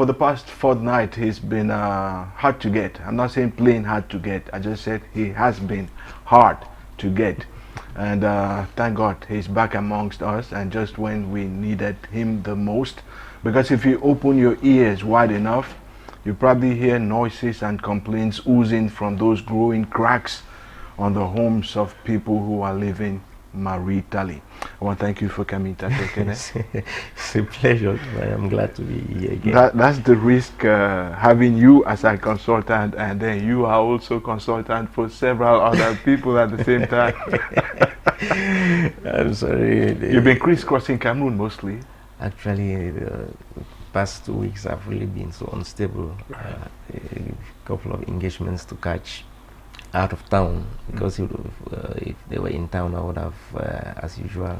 for the past fortnight, he's been hard to get. I'm not saying plain hard to get. I just said he has been hard to get. And thank God he's back amongst us, and just when we needed him the most. Because if you open your ears wide enough, you probably hear noises and complaints oozing from those growing cracks on the homes of people who are living maritally. I want to thank you for coming, TATOH Kenneth. It's a pleasure. I am glad to be here again. That's the risk, having you as a consultant, and then you are also consultant for several other people at the same time. I'm sorry. You've been crisscrossing Cameroon mostly. Actually, the past 2 weeks I've really been so unstable. A couple of engagements to catch out of town, because if they were in town, I would have, as usual,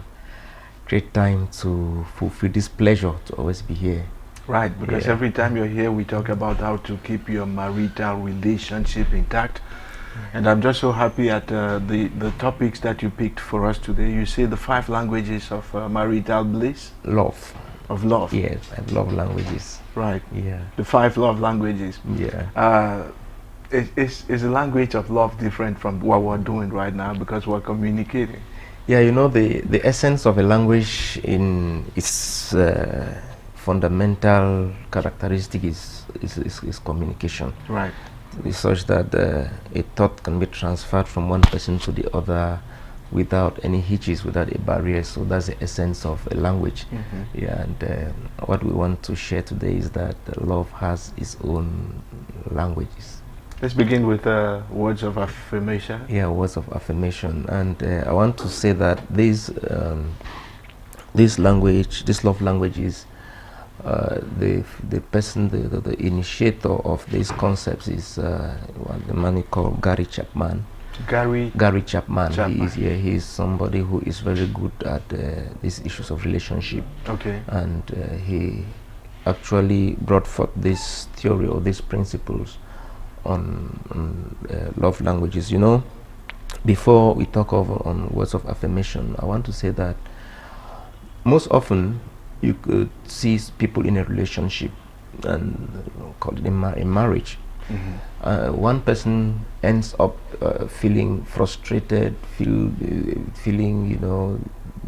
great time to fulfill this pleasure to always be here. Right, because every time you're here, we talk about how to keep your marital relationship intact. And I'm just so happy at the topics that you picked for us today. You say the 5 languages of marital bliss? Love. Of love? Yes, I love languages. Right. Yeah. The 5 love languages. Yeah. Is the language of love different from what we're doing right now, because we're communicating? Yeah, you know, the essence of a language in its fundamental characteristic is communication. Right. It's such that a thought can be transferred from one person to the other without any hitches, without a barrier. So that's the essence of a language. Yeah, and what we want to share today is that love has its own languages. Let's begin with words of affirmation. Yeah, words of affirmation. And I want to say that this love languages, the person, the initiator of these concepts is the man called Garry Chapman. Garry Chapman. He is somebody who is very good at these issues of relationship. Okay. And he actually brought forth this theory or these principles on love languages. You know, before we talk on words of affirmation, I want to say that most often you could see people in a relationship and call it a marriage. One person ends up feeling frustrated, feeling, you know,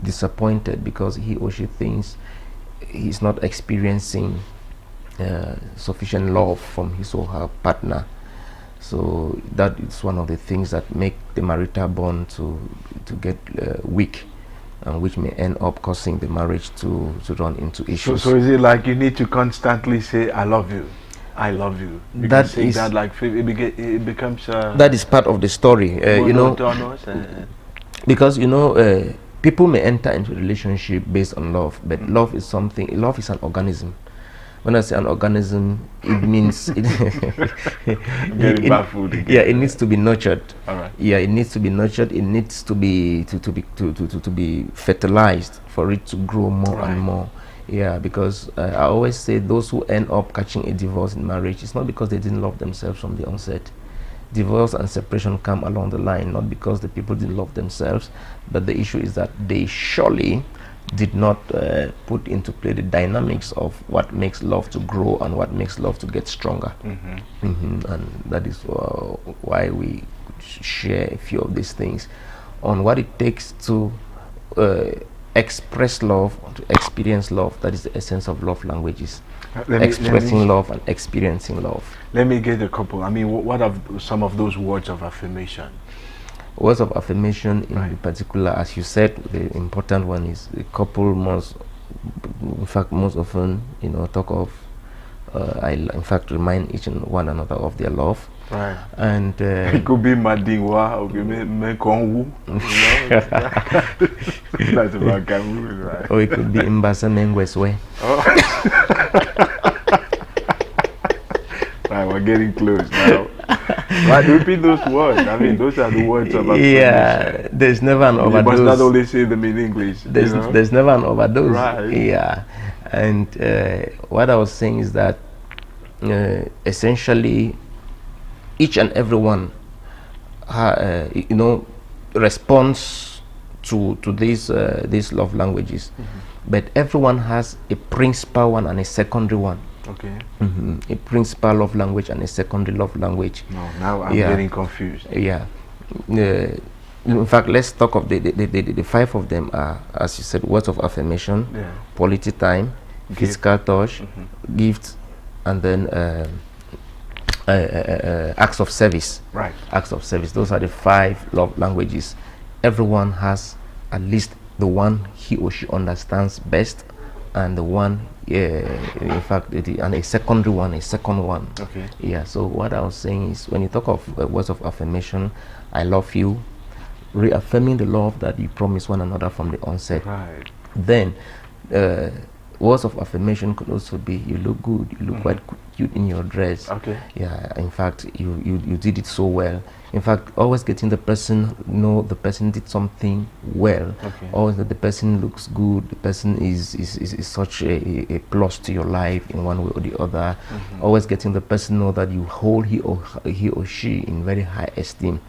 disappointed because he or she thinks he's not experiencing sufficient love from his or her partner. So that is one of the things that make the marital bond to get weak, and which may end up causing the marriage to run into issues. So is it like you need to constantly say, I love you, I love you? You that can is that like it becomes that is part of the story, you know, because you know, people may enter into a relationship based on love, but love is an organism. When I say an organism, it means it it needs to be nurtured. All right. Yeah, it needs to be nurtured. It needs to be fertilized for it to grow more and more. Yeah, because I always say those who end up catching a divorce in marriage, it's not because they didn't love themselves from the onset. Divorce and separation come along the line, not because the people didn't love themselves, but the issue is that they surely did not put into play the dynamics of what makes love to grow and what makes love to get stronger. And that is why we share a few of these things on what it takes to express love, to experience love. That is the essence of love languages. Expressing love and experiencing love. Let me get a couple. I mean, what are some of those words of affirmation? Words of affirmation in particular, as you said, the important one is the couple most often, you know, talk of, I in fact remind each and one another of their love. Right. And it could be Madingwa or Mekongwu. That's about Cameroon, right? Or it could be Mbasa Mengweswe. Right, we're getting close now. Right, repeat those words. I mean, those are the words of affirmation. Yeah, there's never an overdose. You must not only say them in English. There's never an overdose. Right. Yeah, and what I was saying is that essentially each and every one, you know, responds to these love languages, but everyone has a principal one and a secondary one. Okay. A principal love language and a secondary love language. No, now I'm getting confused. Yeah. In fact, let's talk of the 5 of them are, as you said, words of affirmation, quality time, physical touch, gifts, and then acts of service. Right. Acts of service. Those are the 5 love languages. Everyone has at least the one he or she understands best, and the one, in fact, and a secondary one, a second one. Okay. Yeah. So what I was saying is, when you talk of words of affirmation, I love you, reaffirming the love that you promise one another from the onset. Right. Then words of affirmation could also be, you look good, you look quite cute in your dress. Okay. Yeah, in fact, you did it so well. In fact, always getting the person know the person did something well. Okay. Always that the person looks good, the person is such a plus to your life in one way or the other. Always getting the person know that you hold he or she in very high esteem.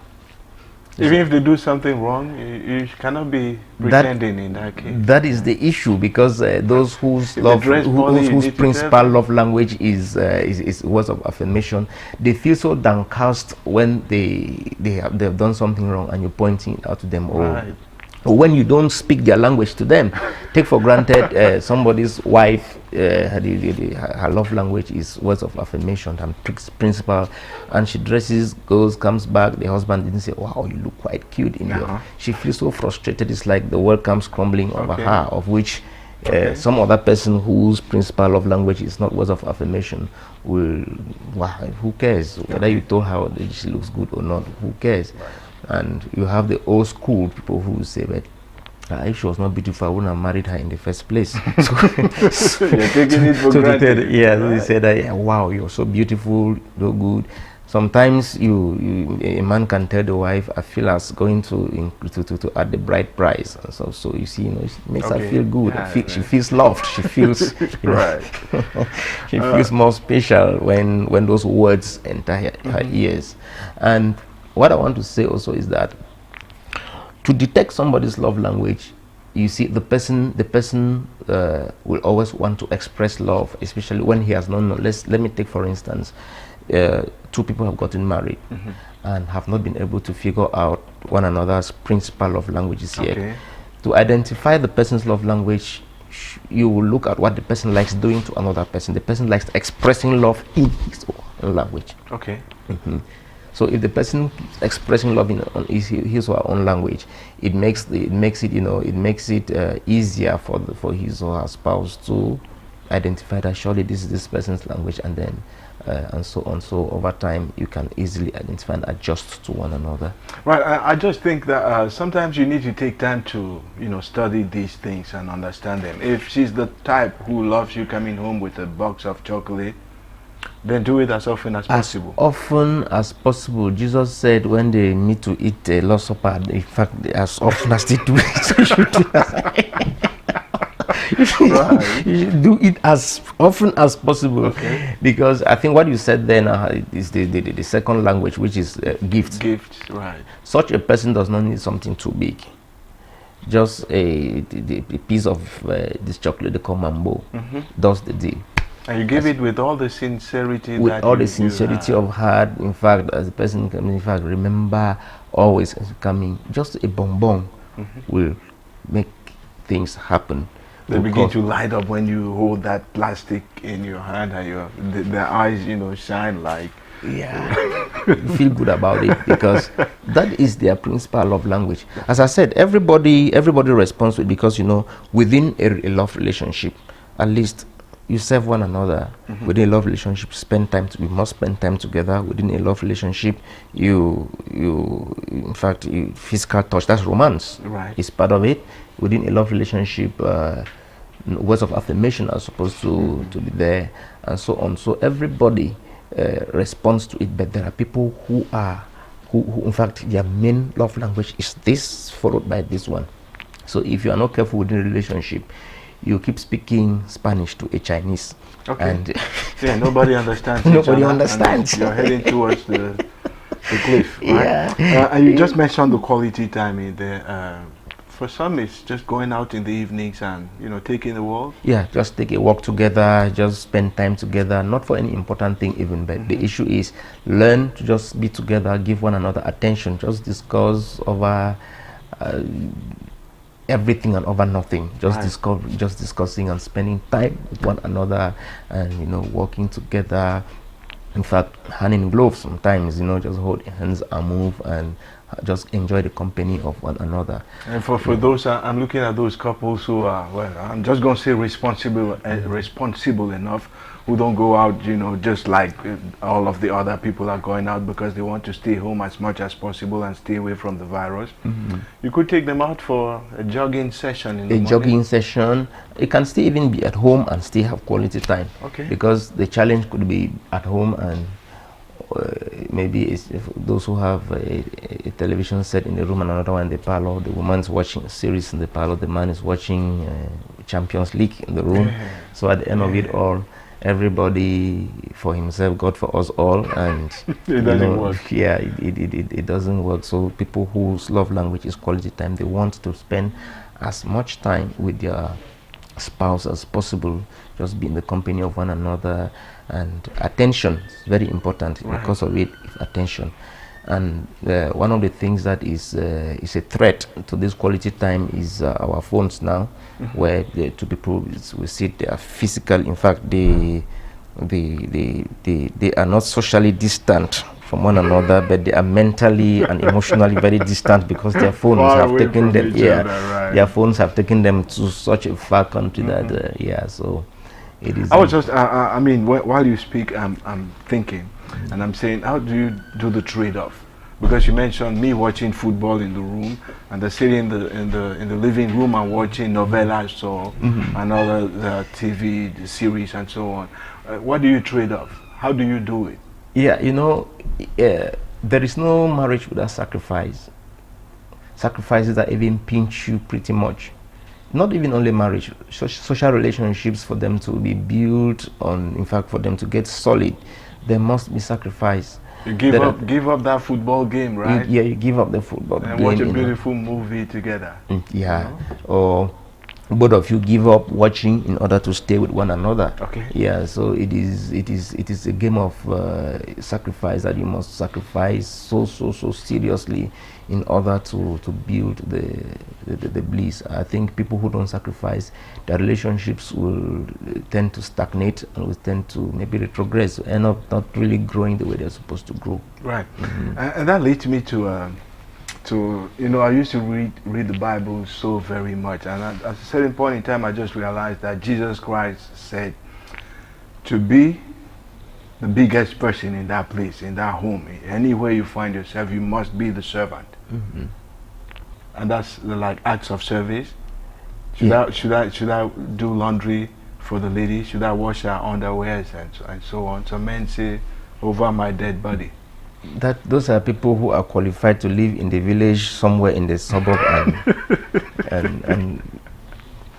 Even if they do something wrong, you cannot be pretending in that case. That is the issue, because those whose principal love language is words of affirmation, they feel so downcast when they've done something wrong and you're pointing it out to them, or when you don't speak their language to them. Take for granted somebody's wife, her love language is words of affirmation and principal, and she dresses, goes, comes back, the husband didn't say, wow, you look quite cute in your. She feels so frustrated. It's like the world comes crumbling over her, of which some other person whose principal love language is not words of affirmation will, wow, who cares whether you told her that she looks good or not, who cares? And you have the old school people who say, but if she was not beautiful, I wouldn't have married her in the first place. So you're taking it for granted. They say that, wow, you're so beautiful, so good. Sometimes a man can tell the wife, I feel as going to add the bride price. So you see, it makes her feel good. She feels loved. She feels she feels more special when those words enter her ears. And what I want to say also is that to detect somebody's love language, you see, the person will always want to express love, especially when he has not known. Let me take, for instance, 2 people have gotten married and have not been able to figure out one another's principal love languages yet. To identify the person's love language, you will look at what the person likes doing to another person. The person likes expressing love in his own language. Okay. So if the person is expressing love in his or her own language, it makes it easier for his or her spouse to identify that surely this is this person's language, and then and so on. So over time, you can easily identify and adjust to one another. Right. I just think that sometimes you need to take time to study these things and understand them. If she's the type who loves you coming home with a box of chocolate, then do it as often as possible. As often as possible. Jesus said when they meet to eat a Lord's Supper, in fact, as often as they do it, you should do it as often as possible. Because I think what you said then is the second language, which is gifts. Gifts, right. Such a person does not need something too big. Just a piece of this chocolate they call mambo does the deal. And you give it with all the sincerity. With all the sincerity of heart. In fact, as a person coming, in fact, remember always coming. Just a bonbon will make things happen. They begin to light up when you hold that plastic in your hand, and the eyes, shine like. Yeah, you feel good about it, because that is their principal love language. As I said, everybody responds to it, because within a love relationship, at least you serve one another. Within a love relationship, we must spend time together. Within a love relationship, in fact, physical touch, that's romance, is part of it. Within a love relationship, words of affirmation are supposed to be there, and so on. So everybody responds to it, but there are people who in fact, their main love language is this, followed by this one. So if you are not careful within a relationship, you keep speaking Spanish to a Chinese, and nobody understands. Nobody understands. You're heading towards the cliff, right? And you just mentioned the quality time in there. for some, it's just going out in the evenings and, you know, taking the walk. Yeah, just take a walk together, just spend time together, not for any important thing even, but the issue is learn to just be together, give one another attention, just discuss over everything and over nothing, just discussing and spending time with one another, and, you know, working together. In fact, hand in glove sometimes, you know, just hold hands and move and just enjoy the company of one another. And for those, I'm looking at those couples who are, well, I'm just going to say responsible enough, who don't go out, you know, just like all of the other people are going out because they want to stay home as much as possible and stay away from the virus. You could take them out for a jogging session in the morning. Jogging session. It can still even be at home and still have quality time. Okay. Because the challenge could be at home, and maybe it's if those who have a television set in the room and another one in the parlor. The woman's watching a series in the parlor, the man is watching Champions League in the room. So at the end of it all, everybody for himself, God for us all, and it doesn't work. Yeah, it doesn't work. So people whose love language is quality time, they want to spend as much time with their spouse as possible, just be in the company of one another, and attention is very important. Because of it, attention. And one of the things that is a threat to this quality time is our phones now, where the two people we sit, they are physical. In fact, they are not socially distant from one another, but they are mentally and emotionally very distant because their phones have taken them. Their phones have taken them to such a far country that so it is. I was just, I mean, while you speak, I'm thinking. And I'm saying, how do you do the trade-off? Because you mentioned me watching football in the room, and they're sitting in the living room and watching novellas or another TV series and so on. What do you trade off? How do you do it? Yeah, you know, there is no marriage without sacrifice. Sacrifices that even pinch you pretty much. Not even only marriage, social relationships, for them to be built on, in fact, for them to get solid, there must be sacrifice. You give up that football game, right? You give up the football game. And watch a beautiful movie together. Yeah, you know? Or both of you give up watching in order to stay with one another. Okay. Yeah, so it is a game of sacrifice that you must sacrifice so seriously in order to build the bliss. I think people who don't sacrifice, their relationships will tend to stagnate and will tend to maybe retrogress, end up not really growing the way they're supposed to grow. Right. And that leads me to you know, I used to read the Bible so very much, and at a certain point in time I just realized that Jesus Christ said to be the biggest person in that place, in that home, anywhere you find yourself, you must be the servant. And that's like acts of service. Should I do laundry for the lady? Should I wash her underwears and so on? So men say, over my dead body. That those are people who are qualified to live in the village somewhere in the suburb and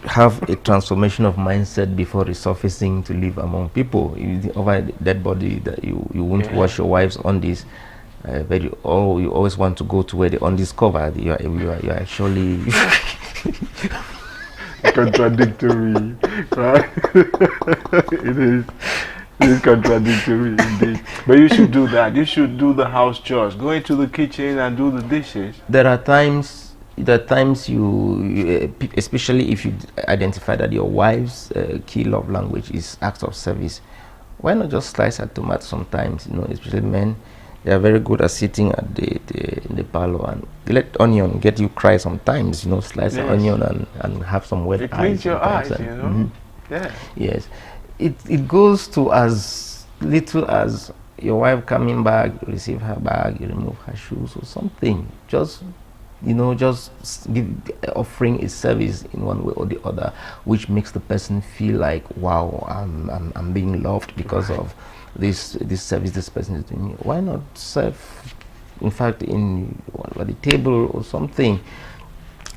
have a transformation of mindset before resurfacing to live among people. Over a dead body, that you won't wash your wife's undies. But you always want to go to where the undiscovered. You are actually contradictory, right? It is contradictory indeed. But you should do that. You should do the house chores. Go into the kitchen and do the dishes. There are times you especially if you identify that your wife's key love language is acts of service. Why not just slice a tomato sometimes? You know, especially men. They are very good at sitting at in the parlor and let onion get you cry sometimes. You know, slice the onion and have some wet eyes. It cleans your eyes, you know. Yeah. Yes, it goes to as little as your wife coming back, you receive her bag, you remove her shoes or something. Just offering a service in one way or the other, which makes the person feel like, wow, I'm being loved because of this service this person is doing. Why not serve, in fact, at the table or something?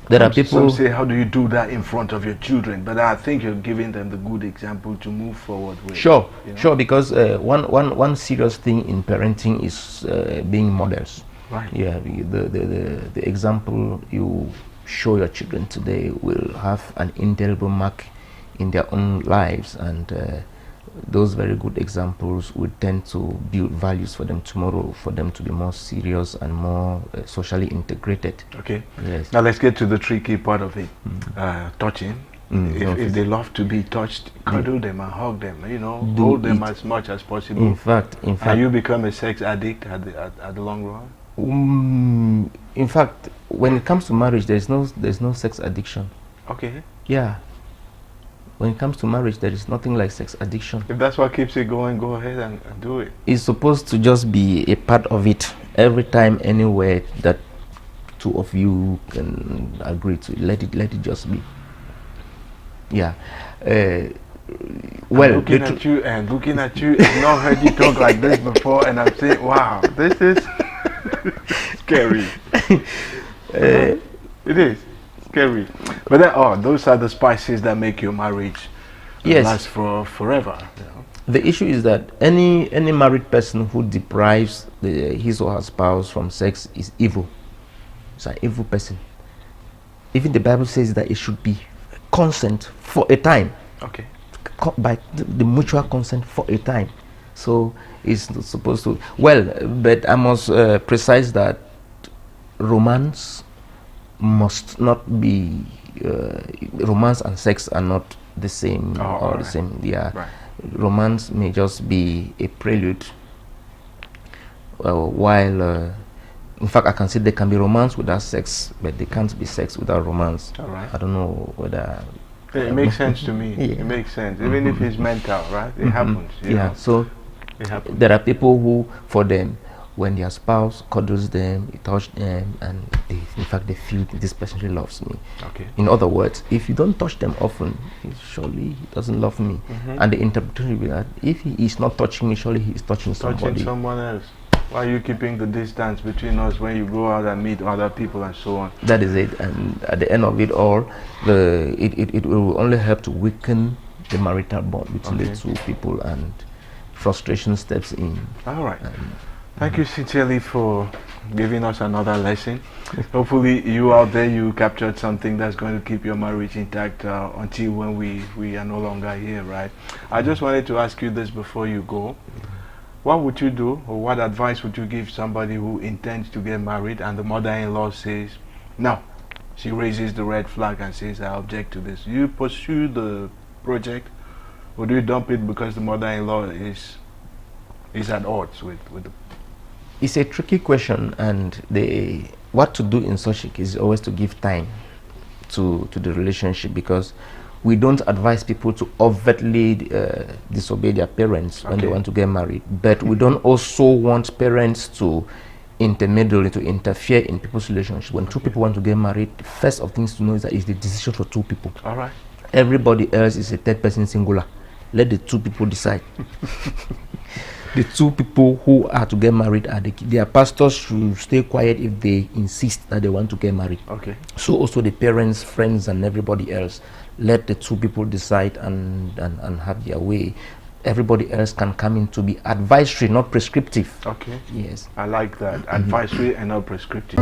There are people. Some say, how do you do that in front of your children? But I think you're giving them the good example to move forward with. Sure, you know? Sure, because one serious thing in parenting is being models. Right. Yeah, the example you show your children today will have an indelible mark in their own lives, and those very good examples will tend to build values for them tomorrow, for them to be more serious and more socially integrated. Okay. Yes. Now let's get to the tricky part of it. Touching. If they love to be touched, cuddle them and hug them. You know, hold them as much as possible. In fact, and you become a sex addict at the long run. In fact, when it comes to marriage, there's no sex addiction. Okay. Yeah. When it comes to marriage, there is nothing like sex addiction. If that's what keeps it going, go ahead and do it. It's supposed to just be a part of it. Every time, anywhere that two of you can agree to, let it just be. Yeah. Well, looking at you, I've not heard you talk like this before, and I'm saying, wow, this is scary. It is scary. But then, those are the spices that make your marriage last for forever. You know? The issue is that any married person who deprives his or her spouse from sex is evil. It's an evil person. Even the Bible says that it should be consent for a time. Okay. By the mutual consent for a time. So it's not supposed to. Well, but I must precise that romance must not be. Romance and sex are not the same the same. Yeah. Right. Romance may just be a prelude. While in fact, I can say there can be romance without sex, but there can't be sex without romance. All right. I don't know whether. It makes sense to me. Yeah. It makes sense, even if it's mental, right? It happens. You know? So it happens. There are people who, for them, when their spouse cuddles them, it touches them, and in fact they feel this person really loves me. Okay. In other words, if you don't touch them often, surely he doesn't love me. And the interpretation will be that if he is not touching me, surely he is touching somebody. Someone else. Why are you keeping the distance between us when you go out and meet other people and so on? That is it. And at the end of it all, it will only help to weaken the marital bond between the two people, and frustration steps in. All right. Thank you sincerely for giving us another lesson. Hopefully you out there, you captured something that's going to keep your marriage intact until when we are no longer here, right? I just wanted to ask you this before you go. What would you do, or what advice would you give somebody who intends to get married and the mother-in-law says, no? She raises the red flag and says, I object to this. You pursue the project, or do you dump it because the mother-in-law is at odds with the... It's a tricky question, and what to do in such a case is always to give time to the relationship, because we don't advise people to overtly disobey their parents when they want to get married, but we don't also want parents to intermeddle, to interfere in people's relationships. When two people want to get married, the first of things to know is that it's the decision for two people. All right. Everybody else is a third person singular. Let the two people decide. The two people who are to get married are their pastors should stay quiet if they insist that they want to get married. Okay. So also the parents, friends, and everybody else, let the two people decide and have their way. Everybody else can come in to be advisory, not prescriptive. Okay. Yes. I like that. Advisory and not prescriptive.